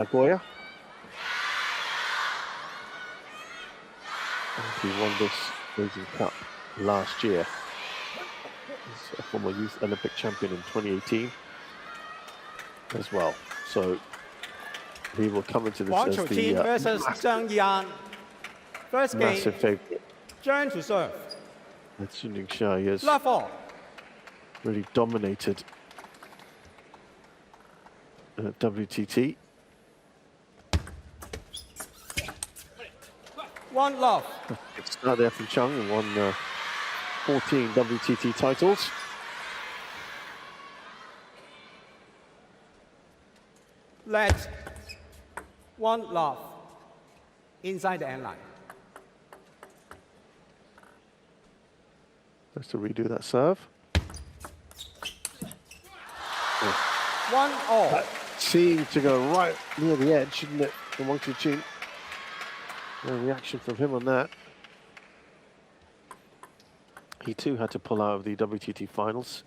Nagoya. He won this Asian Cup last year. He's a former youth Olympic champion in 2018 as well. So he will come into this as the versus Chang. First game, massive favorite. Chang to serve. And Sun Yingxia has really dominated WTT. 1-love. Good start there from Chang, and won 14 WTT titles. Let 1-love inside the end line. Just to redo that serve. 1-all. That seemed to go right near the edge, didn't it, from Wang Chuqin? No reaction from him on that. He too had to pull out of the WTT finals.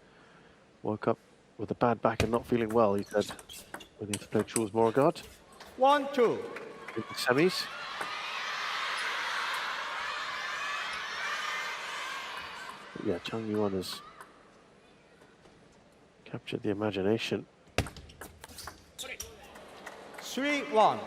Woke up with a bad back and not feeling well. He said we need to play Truls Morgard 1-2. in the semis. But yeah, Chang Yuan has captured the imagination. 3-1.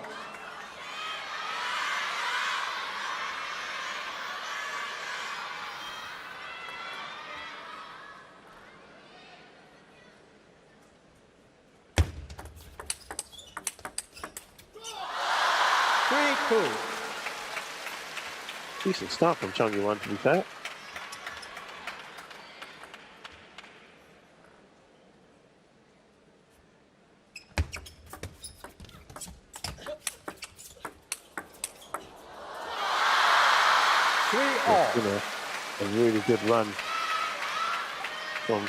Decent start from Chang Yuan, to be fair. It's been a really good run from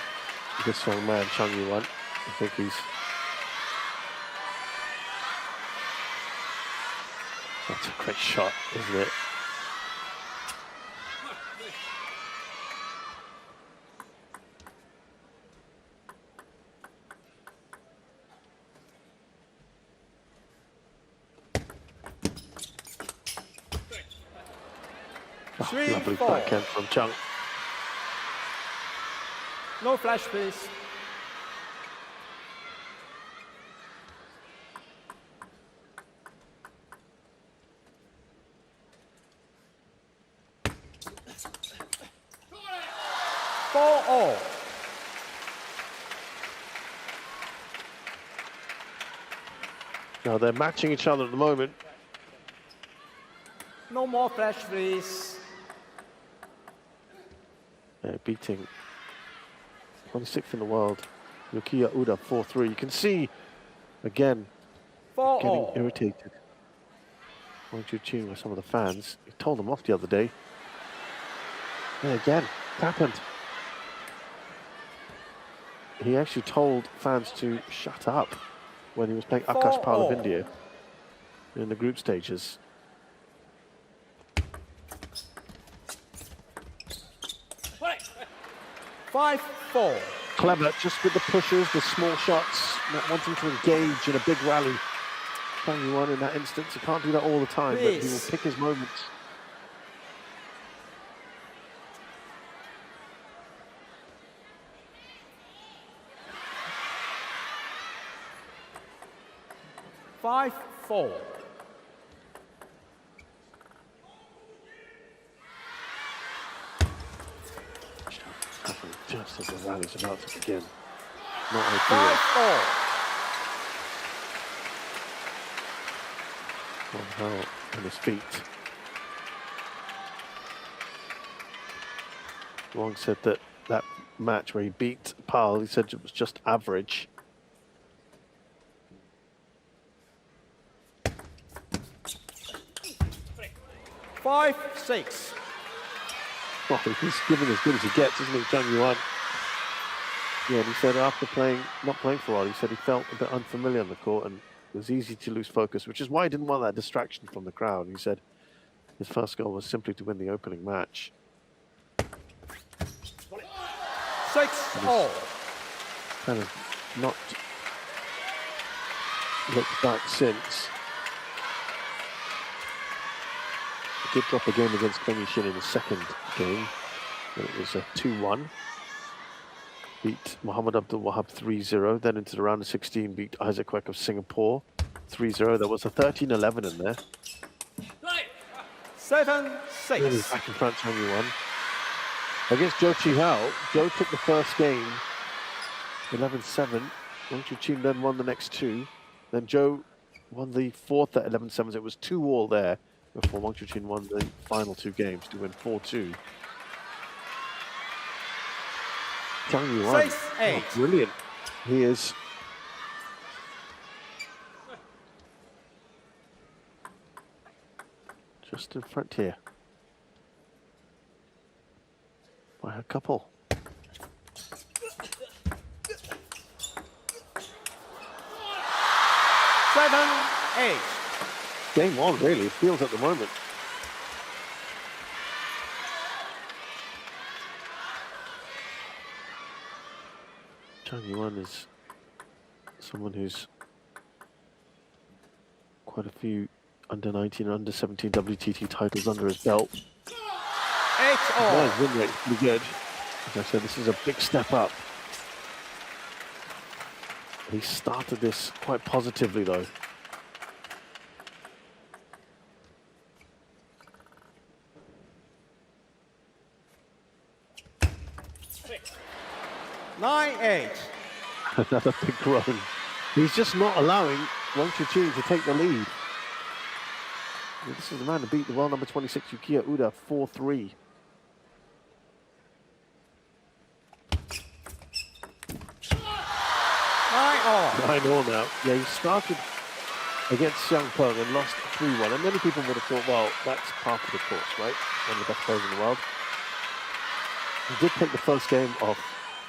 this young man, Chang Yuan. I think he's that's a great shot, isn't it? Oh, lovely backhand from Chang. No flash, please. All. Now they're matching each other at the moment. No more flash, please. They're beating 26th in the world, Yukiya Uda 4-3. You can see, again, getting irritated. Wang Chuqin with some of the fans. He told them off the other day. And again, it happened. He actually told fans to shut up when he was playing Akash Pal of India in the group stages. Five, 4. Clever, just with the pushes, the small shots, not wanting to engage in a big rally. Chang Yuan in that instance, he can't do that all the time, but he will pick his moments. Five, 4. Just as the rally's about to begin. Not ideal. 5-4. Wang on his feet. Wang said that match where he beat Pal, he said it was just average. Five, 6. Well, he's giving as good as he gets, isn't he, Chang Yuan? Yeah, and he said after not playing for a while, he said he felt a bit unfamiliar on the court and it was easy to lose focus, which is why he didn't want that distraction from the crowd. He said his first goal was simply to win the opening match. 6-all. Kind of not looked back since. He did drop a game against Kang Yushin in the second game. It was a 2-1. Beat Muhammad Abdul Wahab 3-0. Then into the round of 16, beat Isaac Kwek of Singapore 3-0. There was a 13-11 in there. 7-6. Really back in front, Chang Yu-Wan. Against Zhou Qihao, Zhou took the first game 11-7. Wang Chuqin then won the next two. Then Zhou won the fourth at 11-7. It was 2-2 there before Wang Chuqin won the final two games to win 4-2. Chang Yu-Wan, 6-8. brilliant. He is. Just in front here. By a couple. 7-8. Game on, really. It feels at the moment. Chang Yu-Wan is someone who's quite a few under 19 and under 17 WTT titles under his belt. 8-all. His win rate's pretty good. As I said, this is a big step up. He started this quite positively, though. Nine-8. Another big groan. He's just not allowing Wang Chuqin to take the lead. This is the man to beat the world number 26 Yukiya Uda 4-3. Nine-all. 9-all now. Yeah, he started against Xiang Peng and lost 3-1. And many people would have thought, well, that's part of the course, right? One of the best players in the world. He did take the first game of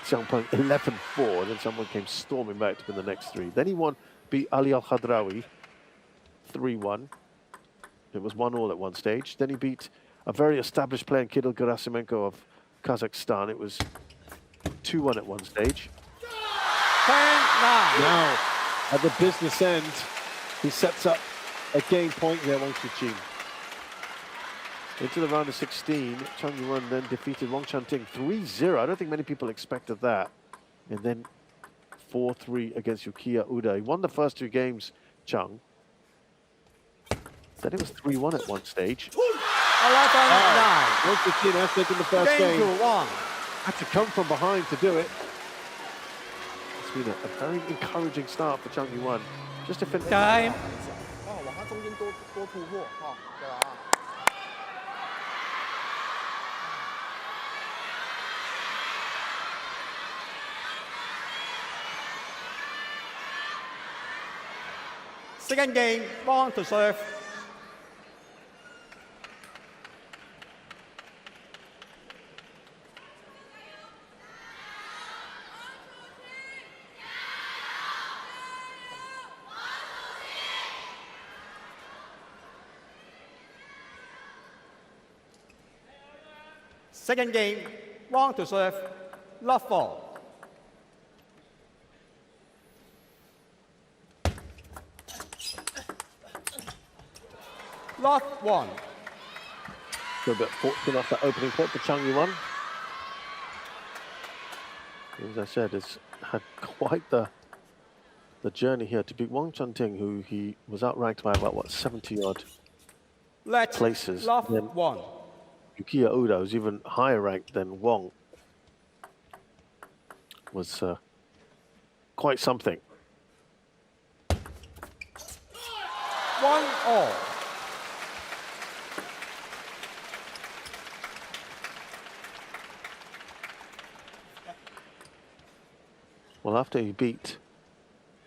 Xiang Peng 11-4, and then someone came storming back to win the next three. Then he beat Ali Al-Khadraoui 3-1. It was 1-1 at one stage. Then he beat a very established player, Kirill Gerasimenko of Kazakhstan. It was 2-1 at one stage. 10-9. Now, at the business end, he sets up a game point there, Wang Chuqin. Into the round of 16, Chang Yu-Wan then defeated Wang Chanting 3-0. I don't think many people expected that. And then 4-3 against Yukiya Uda. He won the first two games, Chang. Then it was 3-1 at one stage. 11-9. Wang Chuqin has taken the first Game game. to 1. Had to come from behind to do it. It's been a very encouraging start for Chang Yu-Wan. Just to finish. Time. 往他中间多突破哈，对吧？ Second game, Wang to serve. Second game, Wang to serve. Love ball. Lot 1. A bit fortunate off that opening point for Chang Yu-Wan. As I said, has had quite the journey here to beat Wang Chanting, who he was outranked by about, what, 70-odd Let places. Love Then 1. Yukiya Uda, who's even higher ranked than Wang, was quite something. 1-all. Well, after he beat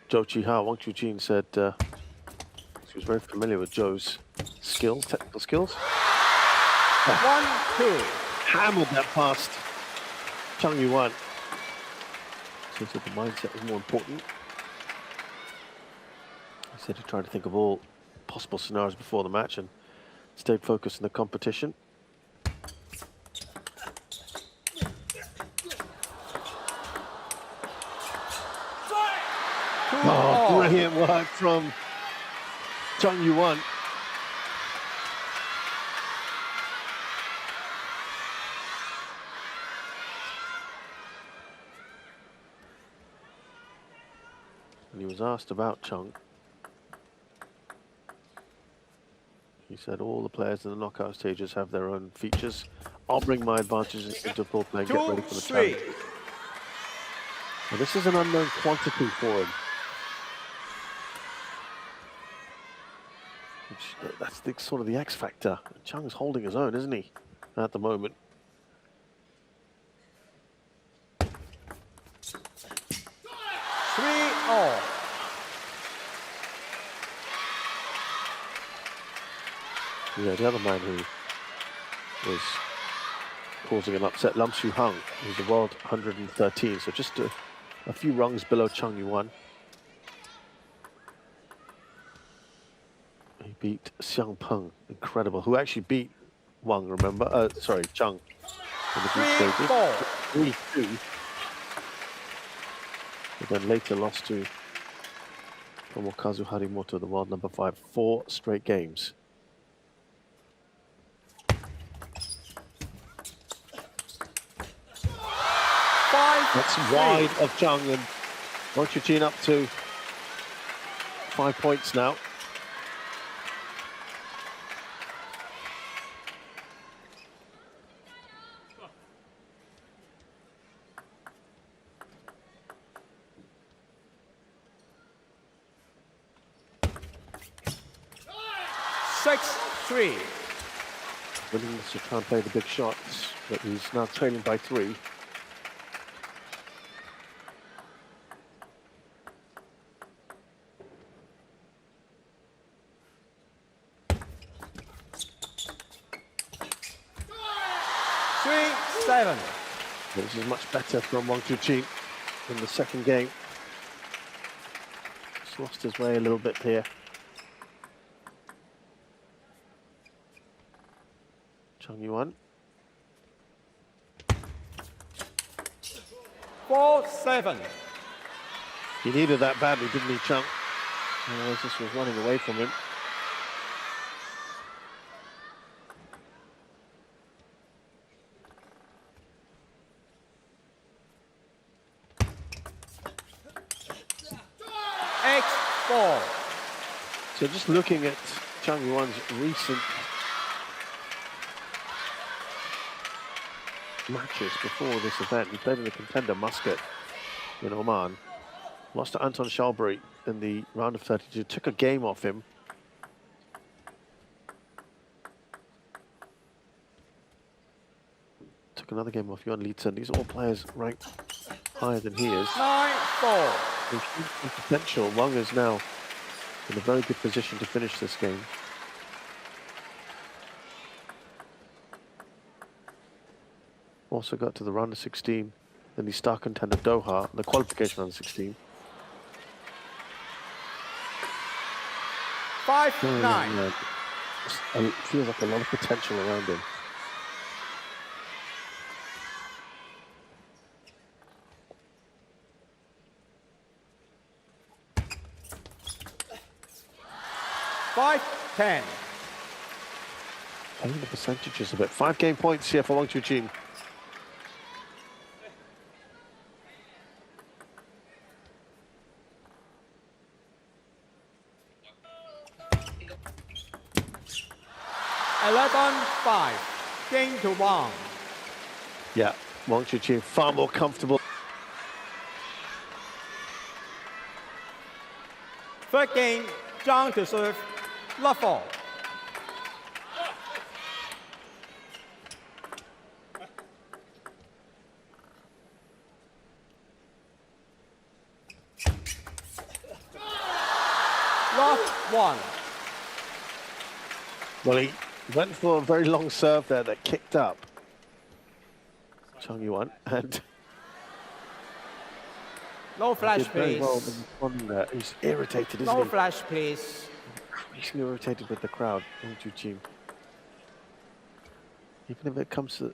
Zhou Qihao, Wang Chuqin said he was very familiar with Zhou's skills, technical skills. 1-2. Hammered that past Chang Yu-Wan. So he said the mindset was more important. He said he tried to think of all possible scenarios before the match and stayed focused in the competition. Oh, brilliant work from Chang Yuan. And he was asked about Chang. He said all the players in the knockout stages have their own features. I'll bring my advantages into full play and get ready for the challenge. And this is an unknown quantity for him. That's sort of the X factor. Chang's holding his own, isn't he, at the moment? Yeah, the other man who was causing an upset, Lam Shu Hung, who's the world 113, so just a few rungs below Chang Yuan. He beat Xiang Peng, incredible, who actually beat Wang, remember? Sorry, Chang in the group stages. 3-2. But then later lost to Tomokazu Harimoto, the world number 5, 4 straight games. That's wide of Chang, and Wang Chuqin up to 5 points now. Willingness to try and play the big shots, but he's now trailing by 3. This is much better from Wang Chuqin in the second game. Just lost his way a little bit here. Chang Yuan. 4-7. He needed that badly, didn't he, Chang? Otherwise, this was running away from him. So just looking at Chang Yuan's recent matches before this event, he played in the contender Muscat in Oman, lost to Anton Shalbury in the round of 32, took a game off him. Took another game off Yuan Litzen. These are all players ranked higher than he is. 9-4. Potential. Wang is now in a very good position to finish this game. Also got to the round of 16 in the star contender Doha, the qualification round of 16. 5-9. It feels like a lot of potential around him. Ten. I think the percentages a bit. 5 game points here for Wang Chuqin. Game to Wang. Yeah, Wang Chuqin far more comfortable. Third game, Chang to serve, love ball. Love 1. Well, he went for a very long serve there that kicked up Chang Yuan, and No flash, did very please. well on there. He's irritated, isn't No he? flash, please. He's irritated with the crowd, Wang Chuqin. Even if it comes to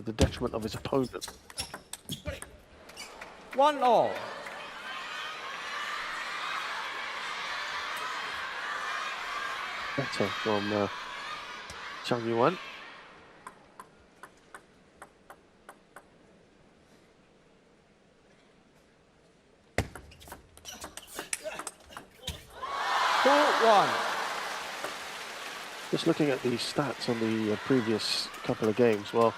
the detriment of his opponent. 1-all. better from Chang Yuan. Just looking at the stats on the previous couple of games, well,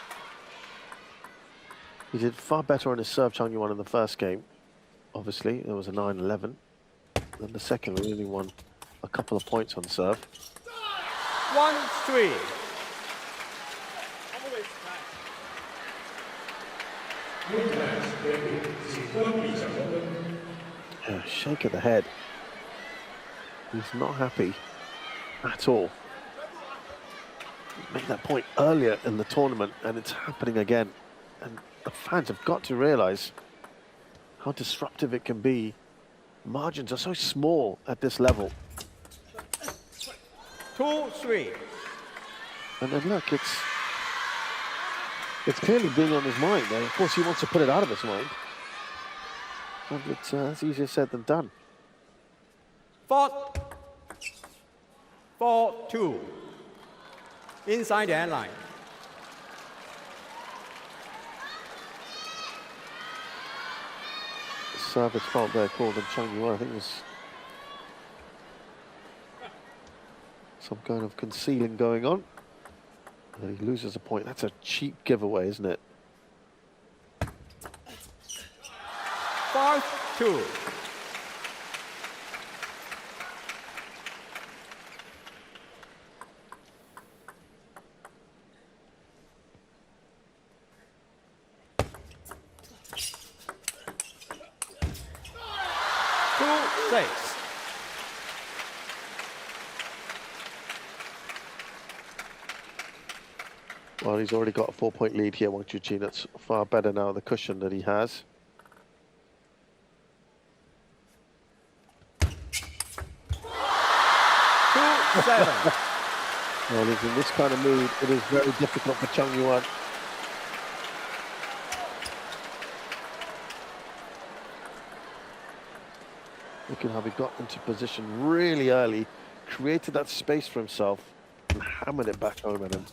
he did far better on his serve, Chang Yuan, in the first game. Obviously, there was a 9-11. Then the second, we only won a couple of points on serve. 1-3. Yeah, shake of the head. He's not happy at all. He made that point earlier in the tournament, and it's happening again. And the fans have got to realize how disruptive it can be. Margins are so small at this level. 2-3. And then look, it's clearly being on his mind. Now, of course, he wants to put it out of his mind. And it's easier said than done. 4-2. Inside the end line. Service fault there called on Chang Yuan. I think it was some kind of concealing going on. And he loses a point. That's a cheap giveaway, isn't it? 5-2. Well, he's already got a 4-point lead here, Wang Chuqin. That's far better now, the cushion that he has. Well, he's in this kind of mood. It is very difficult for Chang Yuan. Look at how he got into position really early, created that space for himself, and hammered it back home at him.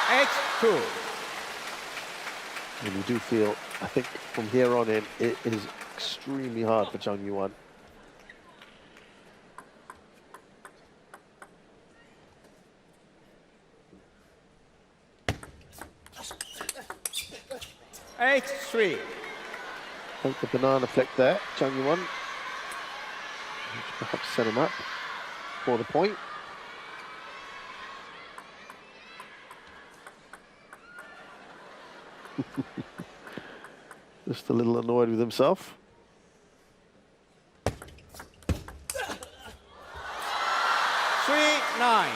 8-2. And you do feel, I think, from here on in, it is extremely hard for Chang Yuan. Take the banana flick there, Chang Yuan. Perhaps set him up for the point. Just a little annoyed with himself. Nine.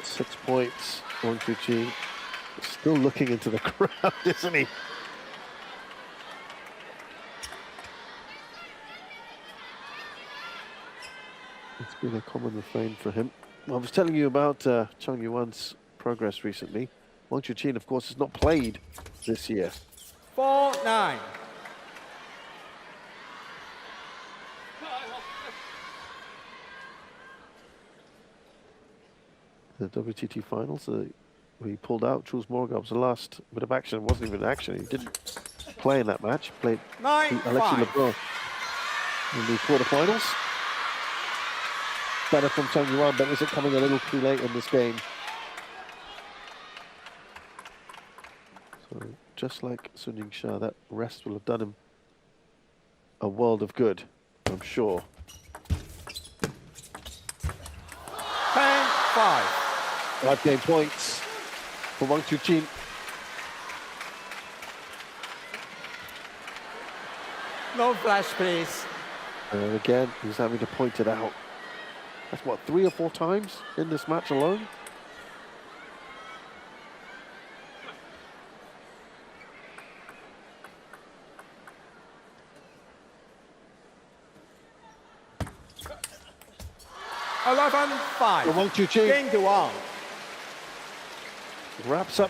6 points, Wang Chuqin. Still looking into the crowd, isn't he? It's been a common refrain for him. I was telling you about Chang Yuan's progress recently. Wang Chuqin, of course, has not played this year. 4-9. The WTT finals, he pulled out. Truls Morgan was the last bit of action. It wasn't even action. He didn't play in that match. Played Alexis Lebrun in the quarterfinals. Better from Chang Yuan, but is it coming a little too late in this game? So just like Sun Ying-sha, that rest will have done him a world of good, I'm sure. 10-5. 5-game points for Wang Chuqin. No flash, please. And again, he's having to point it out. That's what, 3 or 4 times in this match alone? Wang Chuqin Game to Wang. wraps up.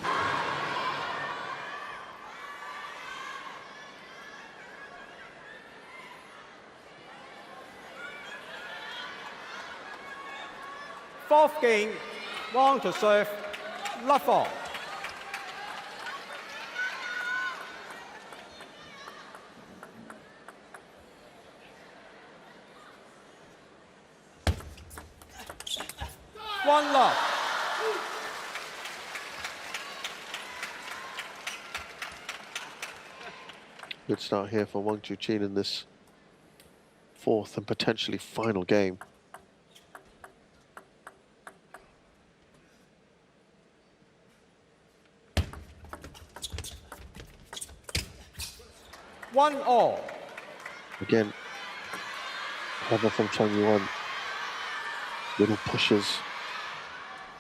Fourth game, Wang to serve, love all. One love. Good start here for Wang Chuqin in this fourth and potentially final game. One all. Again, clever from Chang Yuan. Little pushes.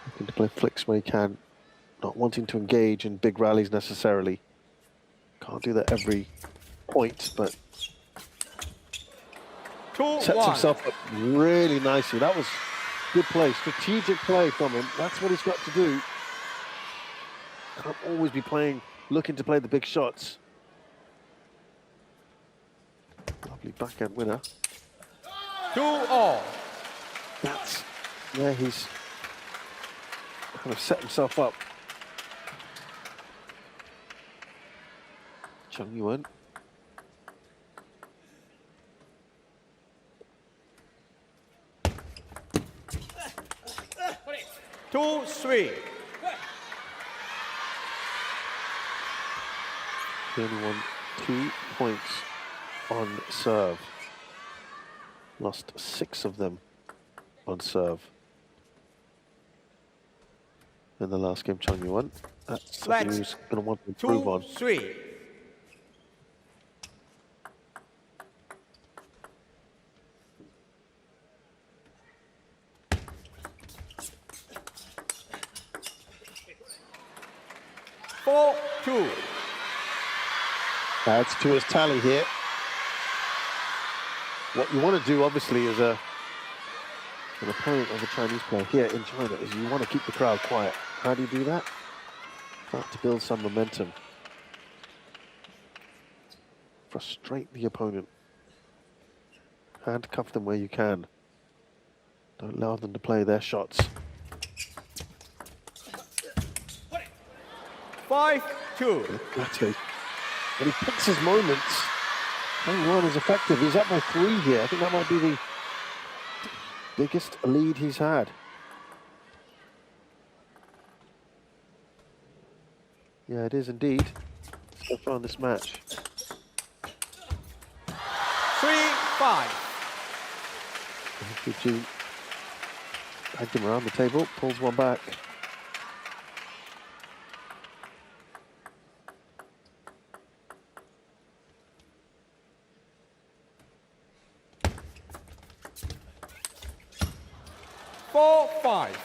Looking to play flicks where he can. Not wanting to engage in big rallies necessarily. Can't do that every point, but sets himself up really nicely. That was good play, strategic play from him. That's what he's got to do. Can't always be looking to play the big shots. Lovely backhand winner. 2-all. That's where he's kind of set himself up. Chang Yuan. Two, three. He only won 2 points on serve. Lost 6 of them on serve. In the last game, Chang Yuan. That's something he's going to want to improve on. 2-3. Four, 2. Adds to his tally here. What you want to do, obviously, as an opponent of a Chinese player here in China, is you want to keep the crowd quiet. How do you do that? Start to build some momentum. Frustrate the opponent. Handcuff them where you can. Don't allow them to play their shots. 5-2. Exactly. When he picks his moments, Chang Yuan is effective. He's up by 3 here. I think that might be the biggest lead he's had. Yeah, it is indeed. So far in this match. 3-5. Chuqin dragged him around the table, pulls one back. Four, 5.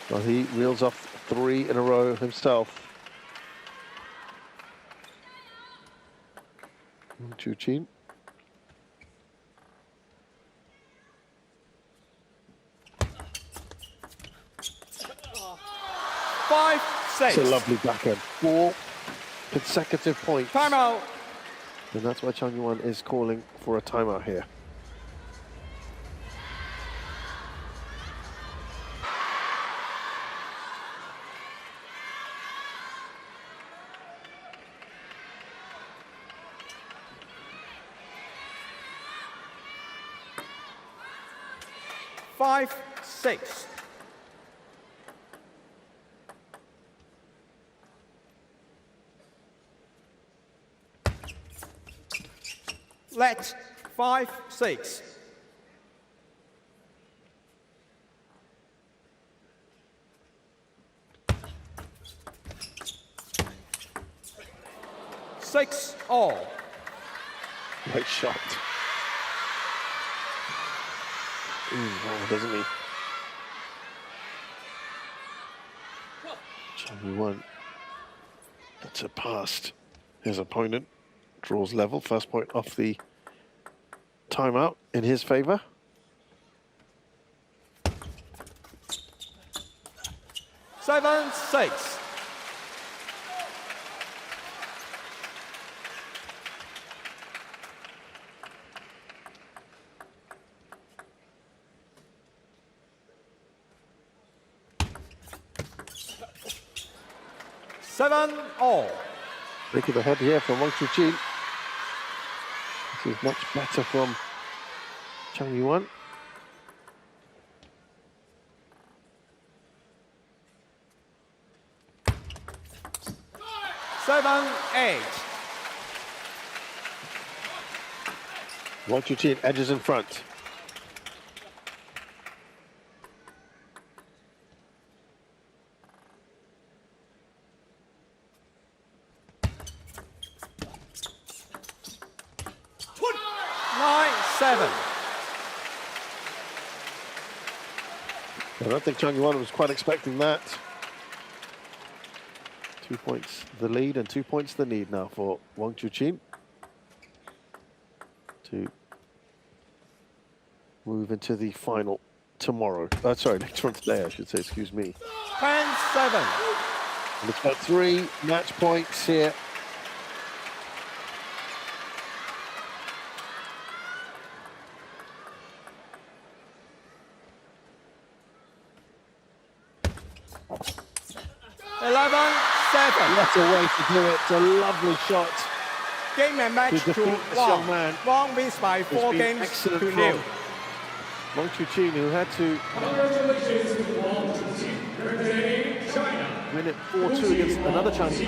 Well, he reels off 3 in a row himself. Chuqin. Five, 6. It's a lovely backhand. 4 consecutive points. Timeout. And that's why Chang Yuan is calling for a timeout here. Five, 6. Let 5, 6. Six all. Great shot. Oh, doesn't he? Chang Yuan. That's it past his opponent. Draws level. First point off the timeout in his favor. 7-6. Seven all. Break of the head here from Wang Chuqin. This is much better from Chang Yuan. Seven, 8. Wang Chuqin edges in front. I don't think Chang Yuan was quite expecting that. 2 points the lead and 2 points the need now for Wang Chuqin to move into the final tomorrow. Sorry, later on today, I should say, excuse me. 10-7. And it's got 3 match points here. What a way to do it. A lovely shot. Game and match to defeat this young Wang. man. Wang wins by 4 games Excellent to from 0. Wang Chuqin, who had to win it 4-2 against another Chinese